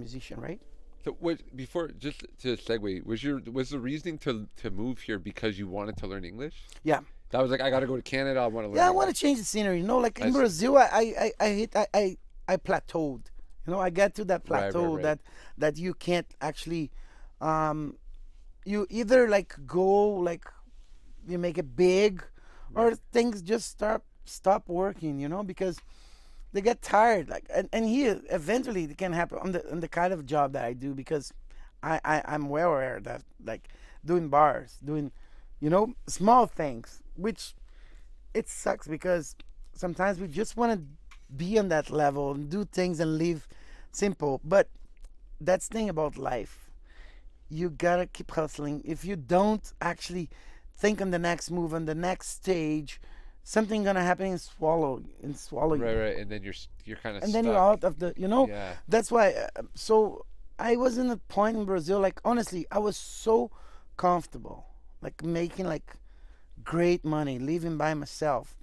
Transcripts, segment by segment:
musician, right? So what before just to segue was the reasoning to move here because you wanted to learn English? Yeah. That was like I got to go to Canada. I want to learn Yeah, I want to English. change the scenery. Like I in see. Brazil, I plateaued. I get to that Right, right, plateau right. that you can't actually, um, you either like go like you make it big, or Right. things just stop working. Because they get tired. Like and here eventually it can happen on the kind of job that I do because I'm well aware that like doing bars, doing small things, which it sucks because sometimes we just want to be on that level and do things and live simple. But that's the thing about life. You gotta keep hustling. If you don't actually think on the next move, on the next stage, something gonna happen and swallow Right, you, right. And then you're kind of and then you're stuck. out of the. Yeah. That's why. So I was in a point in Brazil. Like honestly, I was so comfortable, like making like great money, living by myself,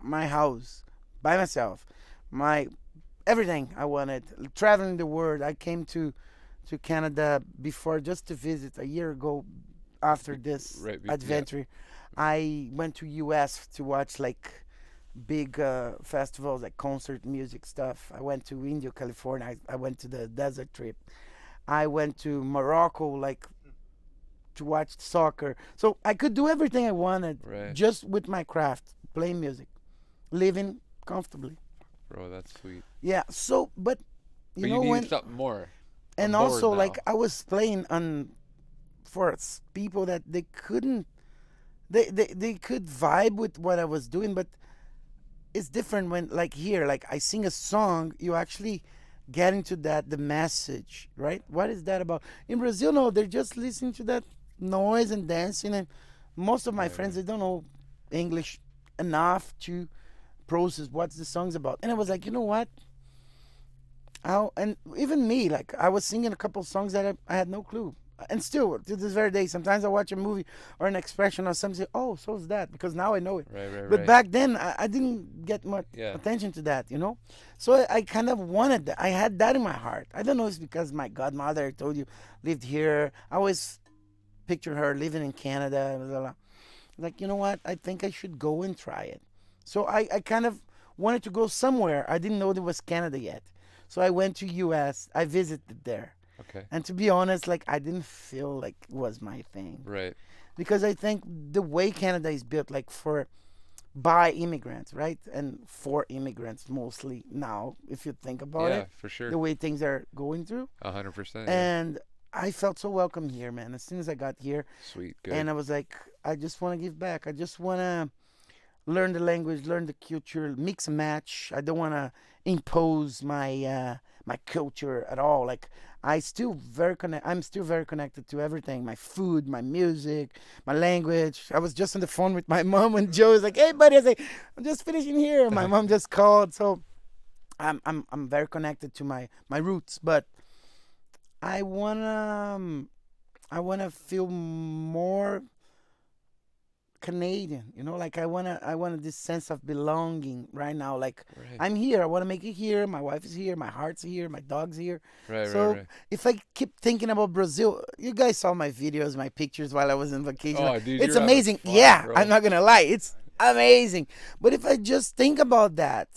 my house by myself, my everything I wanted, traveling the world. I came to Canada before just to visit a year ago. After this Right. Yeah. adventure, I went to US to watch like big festivals like concert music stuff. I went to Indio, California. I went to the desert trip. I went to Morocco like to watch soccer. So I could do everything I wanted Right. just with my craft, playing music, living comfortably. Bro, that's sweet. Yeah. So, but But you needed when something more. and I'm bored also like now. I was playing on for people that they couldn't they could vibe with what I was doing, but it's different when like here like I sing a song, you actually get into that the message, right? What is that about? In Brazil, no, they're just listening to that noise and dancing, and most of my Right, friends right. they don't know English enough to process what the song's about. And I was like, you know what? And even me, like I was singing a couple songs that I had no clue. And still, to this very day, sometimes I watch a movie or an expression or something, say, oh, so is that, because now I know it. Right, right, But right. back then, I didn't get much Yeah. attention to that. So I kind of wanted that. I had that in my heart. I don't know if it's because my godmother, I told you, lived here. I always picture her living in Canada. Blah, blah, blah. Like, you know what? I think I should go and try it. So I kind of wanted to go somewhere. I didn't know there was Canada yet. So I went to US. I visited there. Okay. And to be honest, like I didn't feel like it was my thing. Right. Because I think the way Canada is built, like for by immigrants, right? And for immigrants mostly now, if you think about Yeah, it, for sure. the way things are going through. 100%. Yeah. And I felt so welcome here, man. As soon as I got here, Sweet. Good. and I was like, I just want to give back. I just want to learn the language, learn the culture, mix and match. I don't want to impose my culture at all. Like I'm still very connected to everything. My food, my music, my language. I was just on the phone with my mom when Joe was like, "Hey, buddy," I say, "I'm just finishing here." My mom just called, so I'm very connected to my roots. But I wanna feel more Canadian, like I wanna this sense of belonging right now. Like Right. I'm here, I wanna make it here. My wife is here, my heart's here, my dog's here. Right, right, So right. if I keep thinking about Brazil, you guys saw my videos, my pictures while I was on vacation. Oh, dude, It's you're having amazing. fun, Yeah, I'm bro. not gonna lie, it's amazing. But if I just think about that,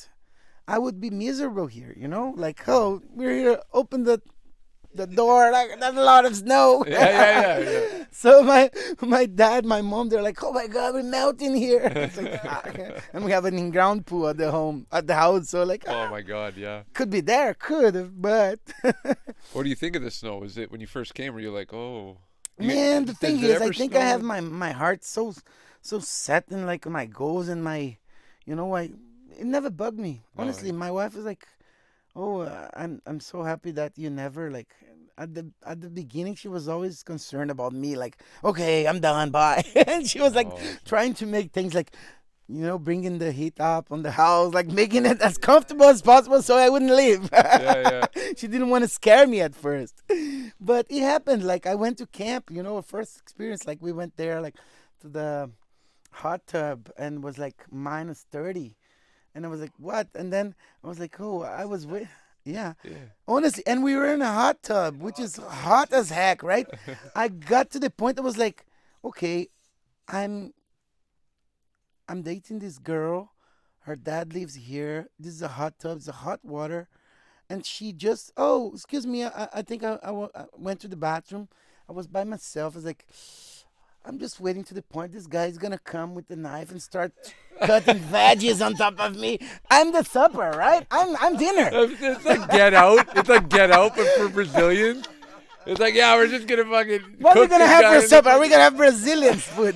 I would be miserable here. Like oh, we're here, open the door, like there's a lot of snow. Yeah, yeah, yeah, So my dad, my mom, they're like, "Oh my God, we're melting here." It's like, and we have an in-ground pool at the house. So like, Oh my God, yeah. could be there, could, but What do you think of the snow? Was it when you first came? Were you like, oh, man, the does thing it is, I ever think I have snow? my heart so set in like my goals and I it never bugged me. No. Honestly, my wife is like, "Oh, I'm so happy that you never like." At the beginning, she was always concerned about me, like, "Okay, I'm done, bye," and she was like Oh, trying to make things like, bringing the heat up on the house, like making it as comfortable as possible so I wouldn't leave. yeah, yeah. She didn't want to scare me at first, but it happened. Like I went to camp, a first experience. Like we went there, like to the hot tub, and was like -30. And I was like, what? And then I was like, oh, I was with. Yeah, Yeah. honestly, and we were in a hot tub, which is hot as heck, right? I got to the point that was like, okay, I'm I'm dating this girl. Her dad lives here. This is a hot tub. It's a hot water. And she just, oh, excuse me. I think I went to the bathroom. I was by myself. I was like, I'm just waiting to the point this guy's gonna come with the knife and start cutting veggies on top of me. I'm the supper, right? I'm dinner. It's like Get Out. It's like Get Out, but for Brazilians. It's like, yeah, we're just gonna fucking What are we cook gonna this have guy for in the supper? Are we fucking. gonna have Brazilian food?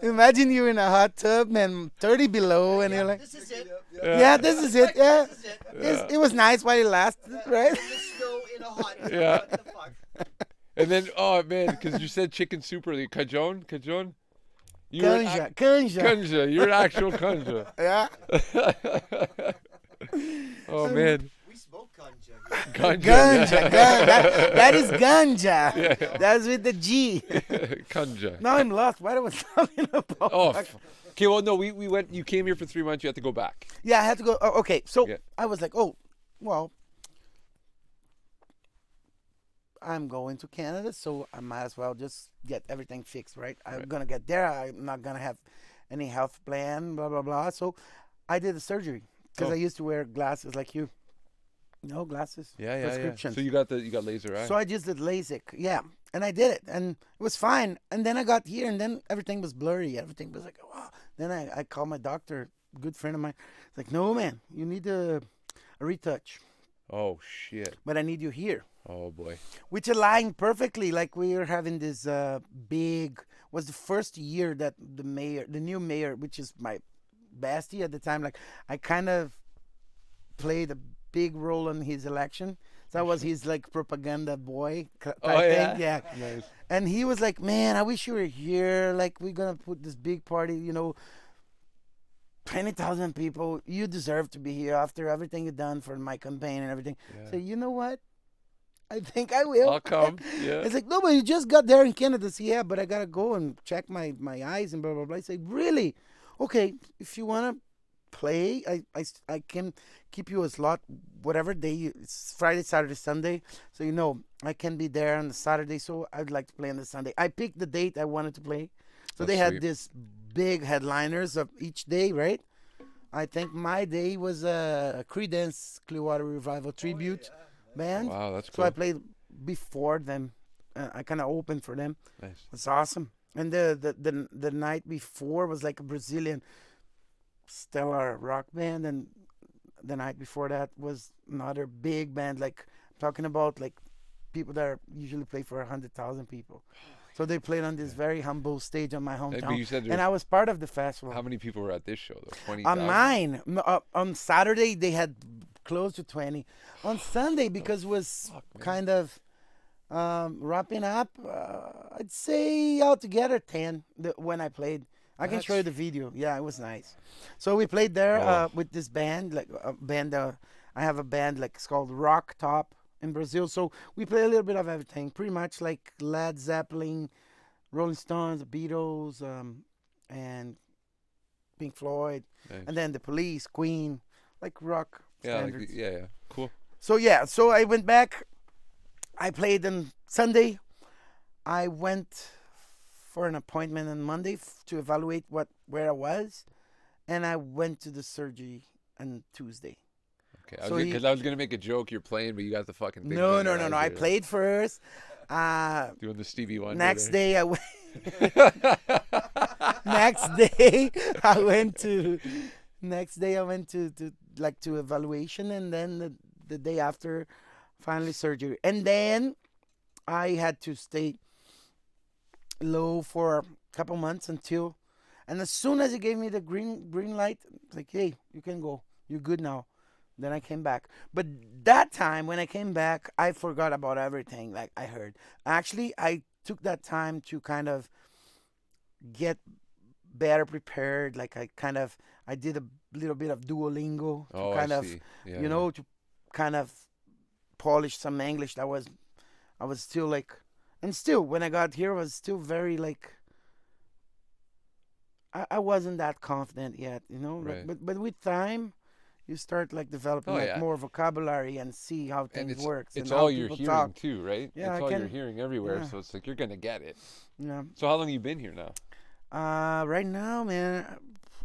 Imagine you're in a hot tub, man, 30 below, and you're like, This is it. Yeah. yeah, this is it. Yeah, This is it. Yeah. it was nice while it lasted, right? In the snow in a hot tub. Yeah. What the fuck? And then, oh man, because you said chicken soup earlier, cajon, cajon. You're an Kanja, kanja. Kanja. You're an actual Kanja. Yeah. Oh man, We smoke ganja. Kanja. Ganja, yeah. that is ganja. Yeah. That's with the G. Kanja. Now I'm lost. What I was talking about? Oh, okay. Well, no, we went. You came here for 3 months. You had to go back. Yeah, I had to go. Oh, okay, so Yeah. I was like, oh, well, I'm going to Canada, so I might as well just get everything fixed, right? I'm Right. gonna get there. I'm not gonna have any health plan, blah blah blah. So I did the surgery because Oh. I used to wear glasses like you. No glasses. Yeah, yeah, yeah. Prescriptions. So you got laser eye. So I just did LASIK, yeah, and I did it, and it was fine. And then I got here, and then everything was blurry. Everything was like, wow. Then I called my doctor, good friend of mine. It's like, no man, you need a retouch, Oh shit. but I need you here, Oh boy. which aligned perfectly. Like we were having this big. Was the first year that the new mayor, which is my bestie at the time, like I kind of played a big role in his election. So I was his like propaganda boy type Oh yeah. thing. Yeah. Nice. And he was like, man, I wish you were here. Like, we're going to put this big party, 20,000 people. You deserve to be here after everything you've done for my campaign and everything. Yeah. So, you know what? I think I will. I'll come. Yeah. It's like, no, but you just got there in Canada. So, yeah, but I got to go and check my eyes and blah, blah, blah. I say, really? Okay, if you want to play, I can keep you a slot, whatever day. It's Friday, Saturday, Sunday. So, I can be there on the Saturday. So, I'd like to play on the Sunday. I picked the date I wanted to play. So, That's they had sweet. this big headliners of each day, right? I think my day was a Creedence Clearwater Revival tribute band. Wow, that's So cool. I played before them. I kind of opened for them. Nice. It's awesome. And the night before was like a Brazilian stellar rock band, and the night before that was another big band. Like I'm talking about, like people that usually play for 100,000 people. So they played on this very humble stage on my But hometown, you said and I was part of the festival. how many people were at this show though? 20. On mine, on Saturday they had close to 20. On Sunday, because it was Fuck, man. kind of wrapping up, I'd say altogether 10 when I played. I can show you the video. Yeah, it was nice. So we played there Oh. with this band, like a band. I have a band like it's called Rock Top in Brazil. So we play a little bit of everything, pretty much like Led Zeppelin, Rolling Stones, Beatles, and Pink Floyd, Nice. and then the Police, Queen, like rock Yeah, like, standards. yeah, cool. So I went back. I played on Sunday. I went for an appointment on Monday to evaluate where I was, and I went to the surgery on Tuesday. Okay, So because I was gonna make a joke. You're playing, but you got the fucking big No. band I there, played first. doing the Stevie Wonder. Next there. day I went. Next day I went to. Next day I went to evaluation, and then the day after, finally surgery, and then I had to stay low for a couple months and as soon as he gave me the green light, it's like, hey, you can go, you're good now. Then I came back, but that time when I came back, I forgot about everything. Like I heard, actually, I took that time to kind of get better prepared. Like I did a little bit of Duolingo to Oh, kind I of see. Yeah, to kind of polish some English that I was still like, and still when I got here I was still very like, I wasn't that confident yet, like, Right. but with time you start like developing Oh like yeah. more vocabulary and see how And things works and it's how all you're people talk. hearing too, right? Yeah, It's I all you're can. hearing everywhere, Yeah, so it's like you're gonna get it. yeah. So how long you been here now? Right now, man,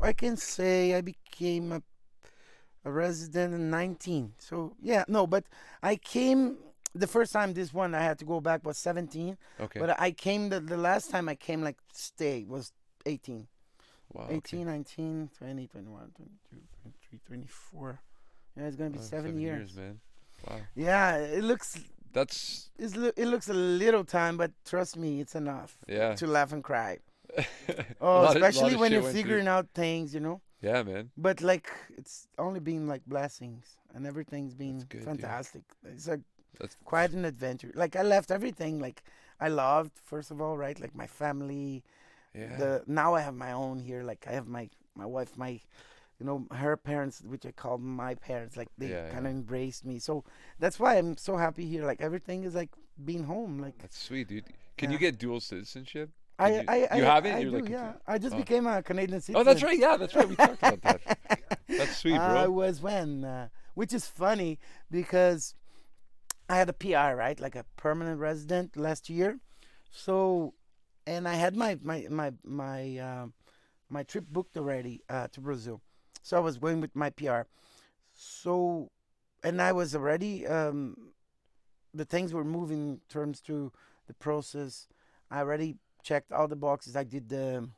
I can say I became a resident in 19. So yeah, no, but I came the first time. This one I had to go back was 17, Okay. but I came the last time I came like stay was 18. Wow. Okay. 18, 19, 20, 21, 22, 23, 24. Yeah, it's gonna be Wow, 7 years. man. Wow. Yeah, it looks That's it looks a little time, but trust me, it's enough yeah. to laugh and cry. a Oh, lot especially of when shit you're went through. figuring out things. Yeah, man. But like it's only been like blessings, and everything's That's been good, dude. fantastic. It's like That's quite an adventure. Like I left everything like I loved first of all, right? Like my family. yeah. The now I have my own here. Like I have my wife, my her parents, which I call my parents. Like they Yeah, kind yeah. of embraced me. So that's why I'm so happy here. Like everything is like being home. Like That's sweet, dude. Can you yeah. get dual citizenship? Can I you? I You have it? I You're do. like Yeah. complete. I just Oh. became a Canadian Oh, that's citizen. right. Yeah, that's right. We talked about that. That's sweet, I bro. was which is funny because I had a PR, right? Like a permanent resident last year. So, and I had my trip booked already to Brazil. So I was going with my PR. So, and I was already the things were moving in terms to the process. I already checked all the boxes. I did the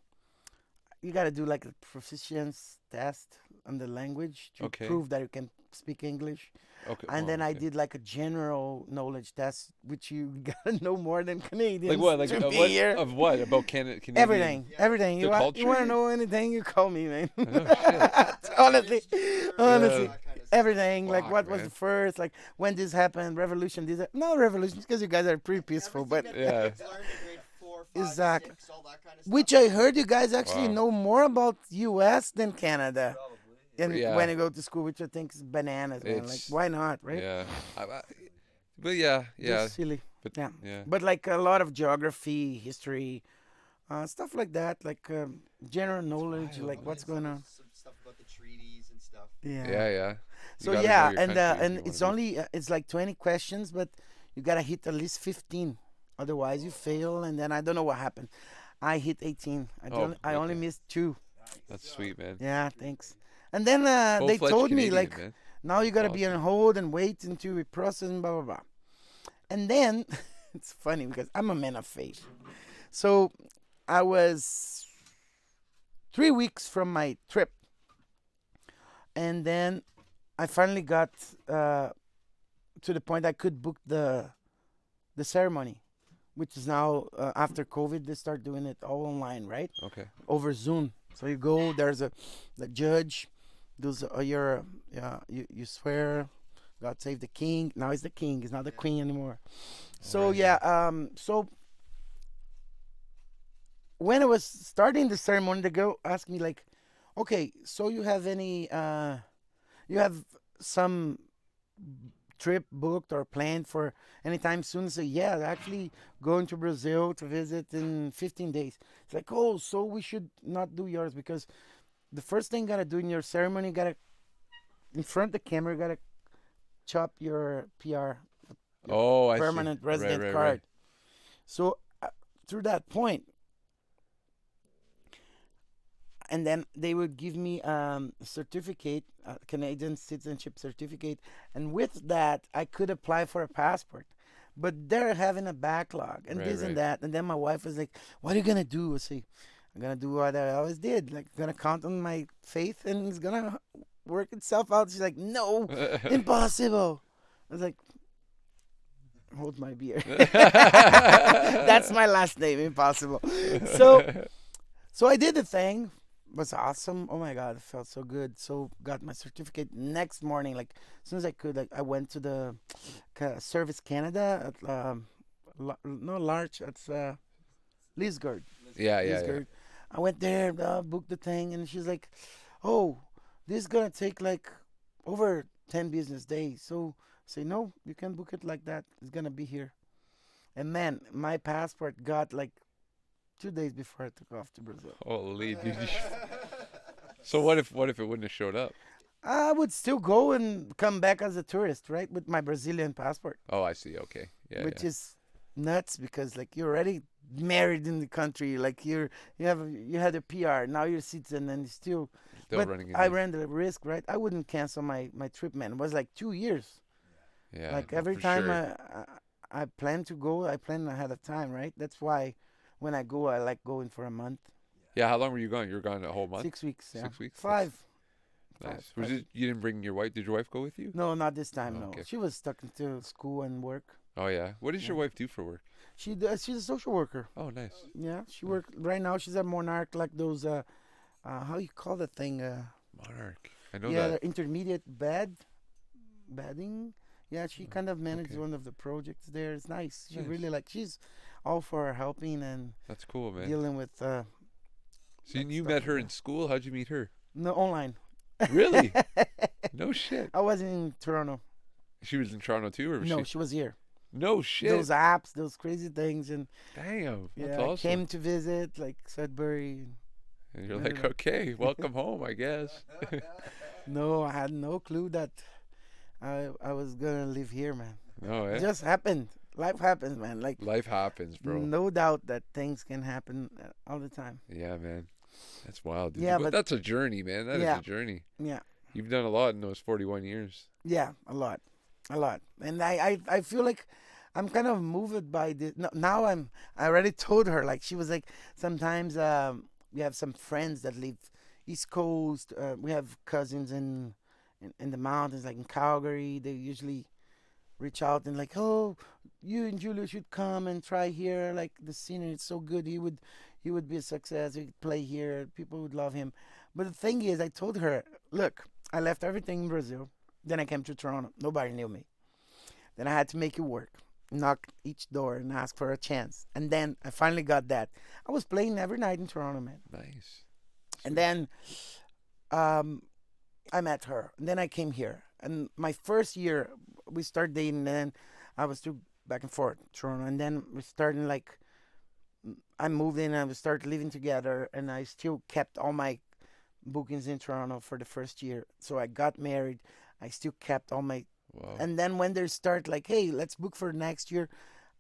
you got to do like a proficiency test on the language to Okay. prove that you can speak English. Okay. And Wow. then I Okay. did like a general knowledge test, which you gotta know more than Like Canadians what? Like to be what? here. Of what? About Canadian? Everything, Yeah. everything. The You want to culture? know anything? You call me, man. Oh shit. honestly, honestly, Yeah. everything. Like Fuck, what was man. the first? Like when this happened? Revolution? No revolution because you guys are pretty peaceful. But Everything Yeah. that kids learned in grade 4, 5, exactly. 6, all that kind of stuff. Which I heard you guys actually Wow. know more about U.S. than Canada. Probably. And Yeah. when you go to school, which I think is bananas, man. Like, It's why not, right? yeah. But yeah, yeah. Just silly. But Yeah. yeah. But like a lot of geography, history, stuff like that, like general knowledge, wild, like man. what's going on. Some stuff about the treaties and stuff. Yeah. Yeah, yeah. You So gotta know yeah, your and country if you and wanna it's be. only it's like 20 questions, but you gotta hit at least 15. Otherwise, you fail, and then I don't know what happened. I hit 18. Oh, I only okay. missed 2. That's sweet, man. Yeah, thanks. And then they Full-fledged told me Canadian, like man. now you gotta be on Awesome. hold and wait until we process and blah blah blah. And then it's funny because I'm a man of faith. So I was 3 weeks from my trip, and then I finally got to the point I could book the ceremony, which is now after COVID they start doing it all online, right? Okay. Over Zoom. So you go, there's the judge, does your you swear, God save the king. Now he's the king, he's not the queen anymore. So Alright. yeah, so when I was starting the ceremony, the girl asked me like, okay, so you have any you have some trip booked or planned for anytime soon? So yeah, actually going to Brazil to visit in 15 days. It's like, oh, so we should not do yours because the first thing you gotta do in your ceremony, you gotta in front of the camera, you gotta chop your PR, Oh, I see. permanent resident right, card. right. So through that point, and then they would give me a certificate, a Canadian citizenship certificate, and with that I could apply for a passport. But they're having a backlog and Right, this and right. that. And then my wife was like, "What are you gonna do?" I say, "I'm gonna do what I always did. Like, gonna count on my faith, and it's gonna work itself out." She's like, "No, impossible." I was like, "Hold my beer." That's my last name, impossible. So, so I did the thing. It was awesome. Oh my god, it felt so good. So got my certificate next morning. Like as soon as I could, like I went to the Service Canada at no large. It's Lisgard. Yeah, yeah, yeah. Lisgard. I went there, booked the thing, and she's like, "Oh, this is gonna take like over 10 business days." So I say, "No, you can book it like that. It's gonna be here." And man, my passport got like 2 days before I took off to Brazil. Holy dude. So what if it wouldn't have showed up? I would still go and come back as a tourist, right, with my Brazilian passport, Oh, I see. Okay. Yeah, which yeah. is nuts because like you're already married in the country, like you had a PR, now you're a citizen, and you still. Still But running I into. ran the risk, right? I wouldn't cancel my trip, man. It was like 2 years. Yeah, Like no, every for time sure. I plan to go, I plan ahead of time, right? That's why when I go, I like going for a month, Yeah, how long were you gone? You were gone a whole month? 6 weeks, yeah, 6 weeks? That's five, five, nice. Was 5 it weeks. you didn't bring your wife? Did your wife go with you? No, not this time. Oh, No, okay. she was stuck into school and work. Oh yeah. What does Yeah, your wife do for work? she's a social worker. Oh, nice. Yeah, she Nice. work right now. She's a monarch, like those how you call that thing? Monarch. I know Yeah, that. the intermediate bedding. Yeah, she kind of managed Okay. one of the projects there. It's nice. She Nice. really like she's all for helping and That's cool, man. dealing with So like you stuff met like her in that. school? How'd you meet her? No, online. Really? No shit. I wasn't in Toronto. She was in Toronto too, or was No, she? she was here. No shit. Those apps, those crazy things, and Damn, that's yeah, I awesome. came to visit like Sudbury. And you're Met her like, there. okay, welcome home, I guess. No, I had no clue that I was gonna live here, man. No, It eh? just happened. Life happens, man. Like Life happens, bro. no doubt that things can happen all the time. Yeah, man. That's wild, dude. Yeah, But but that's a journey, man. That is yeah, a journey. yeah, You've done a lot in those 41 years. yeah, a lot, and I feel like I'm kind of moved by this. Now I already told her, like she was like sometimes we have some friends that live East Coast. We have cousins in the mountains, like in Calgary. They usually reach out and like, oh, you and Julio should come and try here. Like the scenery is so good. He would be a success. He could play here. People would love him. But the thing is, I told her, look, I left everything in Brazil. Then I came to Toronto. Nobody knew me. Then I had to make it work. Knock each door and ask for a chance. And then I finally got that. I was playing every night in Toronto, man. Nice. And Sweet. then um, I met her. And then I came here. And my first year, we started dating. And then I was still back and forth, Toronto. And then we started like, I moved in and we started living together. And I still kept all my bookings in Toronto for the first year. So I got married. I still kept all my. Wow. And then when they start like, hey, let's book for next year,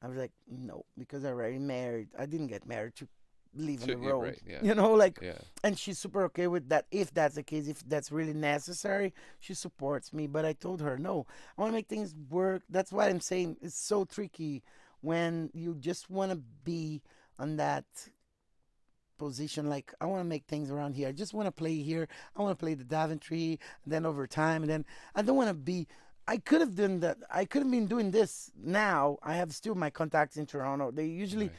I was like, no, because I already married. I didn't get married to live on So, the yeah, road. right, yeah. Like, Yeah. and she's super okay with that. If that's the case, if that's really necessary, she supports me. But I told her, no, I want to make things work. That's why I'm saying it's so tricky when you just want to be on that position. Like, I want to make things around here. I just want to play here. I want to play the Daventry, and then over time, and then I don't want to be. I could have done that. I could have been doing this now. I have still my contacts in Toronto. They usually Right.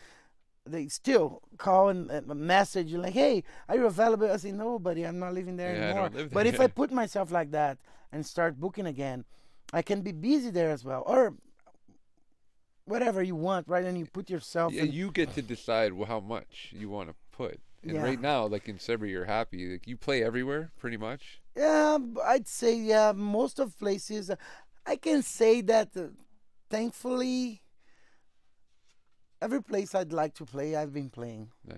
they still call and message you like, "Hey, are you available?" I say, "No, buddy, I'm not living there Yeah, I anymore." don't live But there. if I Yeah. put myself like that and start booking again, I can be busy there as well, or whatever you want, right? And you put yourself Yeah, in. you get to decide how much you want to put. And Yeah, right now, like in Sudbury, you're happy. Like you play everywhere, pretty much. yeah. I'd say yeah. Most of places, I can say that. Thankfully, every place I'd like to play, I've been playing. Nice.